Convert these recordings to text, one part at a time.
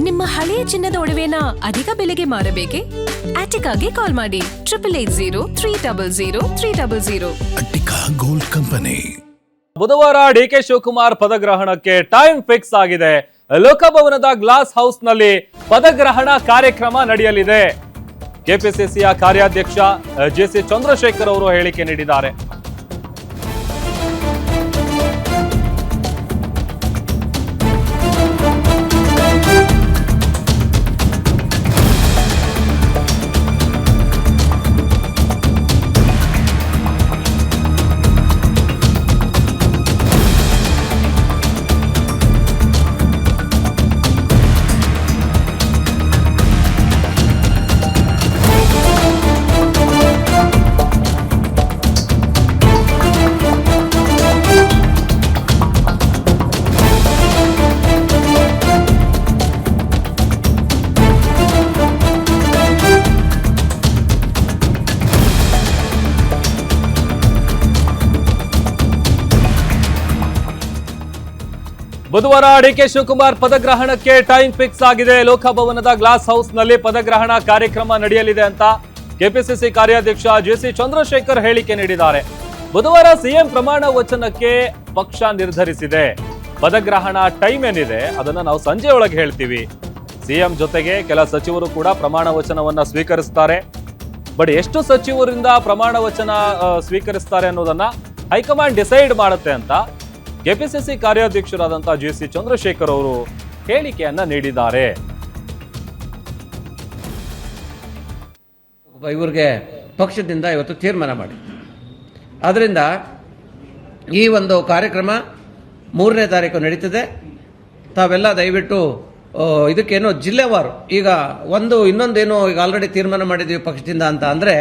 ನಿಮ್ಮ ಹಳೆಯ ಚಿನ್ನದ ಒಡವೆನ ಅಧಿಕ ಬೆಲೆಗೆ ಮಾರಬೇಕೆ? ಆಟಿಕಾಗೆ ಕಾಲ್ ಮಾಡಿ 8880 ಅಟ್ಟಿಕಾ ಗೋಲ್ಡ್ ಕಂಪನಿ. ಬುಧವಾರ ಡಿಕೆ ಶಿವಕುಮಾರ್ ಪದಗ್ರಹಣಕ್ಕೆ ಟೈಮ್ ಫಿಕ್ಸ್ ಆಗಿದೆ. ಲೋಕಭವನದ ಗ್ಲಾಸ್ ಹೌಸ್ ನಲ್ಲಿ ಪದಗ್ರಹಣ ಕಾರ್ಯಕ್ರಮ ನಡೆಯಲಿದೆ. ಕೆಪಿಸಿಸಿಯ ಕಾರ್ಯಾಧ್ಯಕ್ಷ ಜೆಸಿ ಚಂದ್ರಶೇಖರ್ ಅವರು ಹೇಳಿಕೆ ನೀಡಿದ್ದಾರೆ. ಬುಧವಾರ ಡಿಕೆ ಶಿವಕುಮಾರ್ ಪದಗ್ರಹಣಕ್ಕೆ ಟೈಮ್ ಫಿಕ್ಸ್ ಆಗಿದೆ. ಲೋಕಭವನದ ಗ್ಲಾಸ್ ಹೌಸ್ ನಲ್ಲಿ ಪದಗ್ರಹಣ ಕಾರ್ಯಕ್ರಮ ನಡೆಯಲಿದೆ ಅಂತ ಕೆಪಿಸಿಸಿ ಕಾರ್ಯಾಧ್ಯಕ್ಷ ಜೆಸಿ ಚಂದ್ರಶೇಖರ್ ಹೇಳಿಕೆ ನೀಡಿದ್ದಾರೆ. ಬುಧವಾರ ಸಿಎಂ ಪ್ರಮಾಣ ವಚನಕ್ಕೆ ಪಕ್ಷ ನಿರ್ಧರಿಸಿದೆ. ಪದಗ್ರಹಣ ಟೈಮ್ ಏನಿದೆ ಅದನ್ನ ನಾವು ಸಂಜೆಯೊಳಗೆ ಹೇಳ್ತೀವಿ. ಸಿಎಂ ಜೊತೆಗೆ ಕೆಲ ಸಚಿವರು ಕೂಡ ಪ್ರಮಾಣ ವಚನವನ್ನ ಸ್ವೀಕರಿಸ್ತಾರೆ. ಬಟ್ ಎಷ್ಟು ಸಚಿವರಿಂದ ಪ್ರಮಾಣ ವಚನ ಸ್ವೀಕರಿಸ್ತಾರೆ ಅನ್ನೋದನ್ನ ಹೈಕಮಾಂಡ್ ಡಿಸೈಡ್ ಮಾಡುತ್ತೆ ಅಂತ ಕೆಪಿಸಿಸಿ ಕಾರ್ಯಾಧ್ಯಕ್ಷರಾದಂತಹ ಜೆಸಿ ಚಂದ್ರಶೇಖರ್ ಅವರು ಹೇಳಿಕೆಯನ್ನ ನೀಡಿದ್ದಾರೆ. ಇವ್ರಿಗೆ ಪಕ್ಷದಿಂದ ಇವತ್ತು ತೀರ್ಮಾನ ಮಾಡಿ, ಆದ್ರಿಂದ ಈ ಒಂದು ಕಾರ್ಯಕ್ರಮ 3ನೇ ತಾರೀಕು ನಡೀತದೆ. ತಾವೆಲ್ಲ ದಯವಿಟ್ಟು ಇದಕ್ಕೇನೋ ಜಿಲ್ಲೆವಾರು ಈಗ ಇನ್ನೊಂದೇನೋ ಈಗ ಆಲ್ರೆಡಿ ತೀರ್ಮಾನ ಮಾಡಿದ್ದೀವಿ ಪಕ್ಷದಿಂದ ಅಂತ ಅಂದರೆ,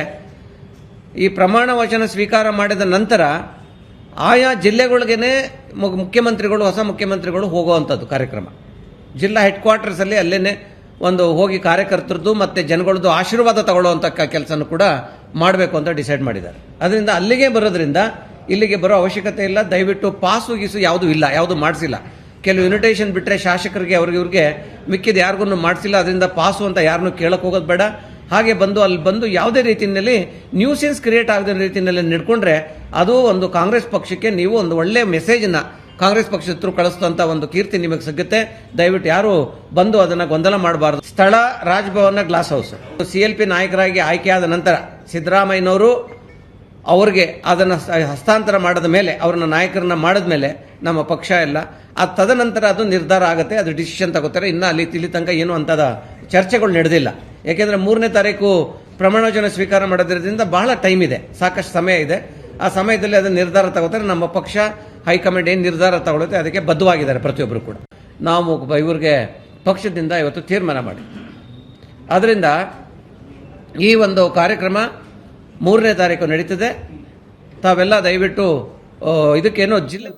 ಈ ಪ್ರಮಾಣ ವಚನ ಸ್ವೀಕಾರ ಮಾಡಿದ ನಂತರ ಆಯಾ ಜಿಲ್ಲೆಗಳಿಗೇನೆ ಮುಖ್ಯಮಂತ್ರಿಗಳು ಹೊಸ ಮುಖ್ಯಮಂತ್ರಿಗಳು ಹೋಗುವಂಥದ್ದು ಕಾರ್ಯಕ್ರಮ. ಜಿಲ್ಲಾ ಹೆಡ್ ಕ್ವಾರ್ಟರ್ಸಲ್ಲಿ ಅಲ್ಲೇನೆ ಹೋಗಿ ಕಾರ್ಯಕರ್ತರದ್ದು ಮತ್ತು ಜನಗಳದ್ದು ಆಶೀರ್ವಾದ ತಗೊಳ್ಳುವಂಥ ಕೆಲಸನೂ ಕೂಡ ಮಾಡಬೇಕು ಅಂತ ಡಿಸೈಡ್ ಮಾಡಿದ್ದಾರೆ. ಅದರಿಂದ ಅಲ್ಲಿಗೆ ಬರೋದ್ರಿಂದ ಇಲ್ಲಿಗೆ ಬರೋ ಅವಶ್ಯಕತೆ ಇಲ್ಲ. ದಯವಿಟ್ಟು ಪಾಸು ಗೀಸು ಯಾವುದೂ ಇಲ್ಲ, ಯಾವುದು ಮಾಡಿಸಿಲ್ಲ. ಕೆಲವು ಇನ್ವಿಟೇಷನ್ ಬಿಟ್ಟರೆ ಶಾಸಕರಿಗೆ ಇವ್ರಿಗೆ ಮಿಕ್ಕಿದ ಯಾರಿಗೂ ಮಾಡಿಸಿಲ್ಲ. ಅದರಿಂದ ಪಾಸು ಅಂತ ಯಾರನ್ನೂ ಕೇಳಕ್ಕೆ ಹೋಗೋದು ಬೇಡ. ಹಾಗೆ ಅಲ್ಲಿ ಬಂದು ಯಾವುದೇ ರೀತಿಯಲ್ಲಿ ನ್ಯೂಸೆನ್ಸ್ ಕ್ರಿಯೇಟ್ ಆಗದ ರೀತಿಯಲ್ಲಿ ನಡ್ಕೊಂಡ್ರೆ ಅದು ಒಂದು ಕಾಂಗ್ರೆಸ್ ಪಕ್ಷಕ್ಕೆ ನೀವು ಒಂದು ಒಳ್ಳೆ ಮೆಸೇಜನ್ನ ಕಾಂಗ್ರೆಸ್ ಪಕ್ಷದ ಹತ್ರ ಕಳಿಸ್ತಂತ ಒಂದು ಕೀರ್ತಿ ನಿಮಗೆ ಸಿಗುತ್ತೆ. ದಯವಿಟ್ಟು ಯಾರು ಬಂದು ಅದನ್ನ ಗೊಂದಲ ಮಾಡಬಾರದು. ಸ್ಥಳ ರಾಜಭವನ ಗ್ಲಾಸ್ ಹೌಸ್. CLP ನಾಯಕರಾಗಿ ಆಯ್ಕೆಯಾದ ನಂತರ ಸಿದ್ದರಾಮಯ್ಯನವರು ಅವ್ರಿಗೆ ಅದನ್ನು ಹಸ್ತಾಂತರ ಮಾಡಿದ ಮೇಲೆ, ಅವ್ರನ್ನ ನಾಯಕರನ್ನ ಮಾಡಿದ ಮೇಲೆ ನಮ್ಮ ಪಕ್ಷ ಎಲ್ಲ ತದನಂತರ ಅದು ನಿರ್ಧಾರ ಆಗುತ್ತೆ, ಅದು ಡಿಸಿಷನ್ ತಗೋತಾರೆ. ಇನ್ನು ಅಲ್ಲಿ ತಿಳಿ ತನಕ ಏನು ಅಂತದ ಚರ್ಚೆಗಳು ನಡೆದಿಲ್ಲ. ಯಾಕೆಂದ್ರೆ 3ನೇ ತಾರೀಕು ಪ್ರಮಾಣವಚನ ಸ್ವೀಕಾರ ಮಾಡೋದ್ರಿಂದ ಬಹಳ ಟೈಮ್ ಇದೆ, ಸಾಕಷ್ಟು ಸಮಯ ಇದೆ. ಆ ಸಮಯದಲ್ಲಿ ಅದನ್ನ ನಿರ್ಧಾರ ತಗೋತಾರೆ. ನಮ್ಮ ಪಕ್ಷ ಹೈಕಮಾಂಡ್ ಏನು ನಿರ್ಧಾರ ತಗೊಳುತ್ತೆ ಅದಕ್ಕೆ ಬದ್ಧವಾಗಿದ್ದಾರೆ ಪ್ರತಿಯೊಬ್ಬರು ಕೂಡ. ನಾವು ಇವ್ರಿಗೆ ಪಕ್ಷದಿಂದ ಇವತ್ತು ತೀರ್ಮಾನ ಮಾಡಿ, ಆದ್ರಿಂದ ಈ ಒಂದು ಕಾರ್ಯಕ್ರಮ 3ನೇ ತಾರೀಕು ನಡೀತದೆ. ತಾವೆಲ್ಲ ದಯವಿಟ್ಟು ಇದಕ್ಕೇನೋ ಜಿಲ್ಲೆ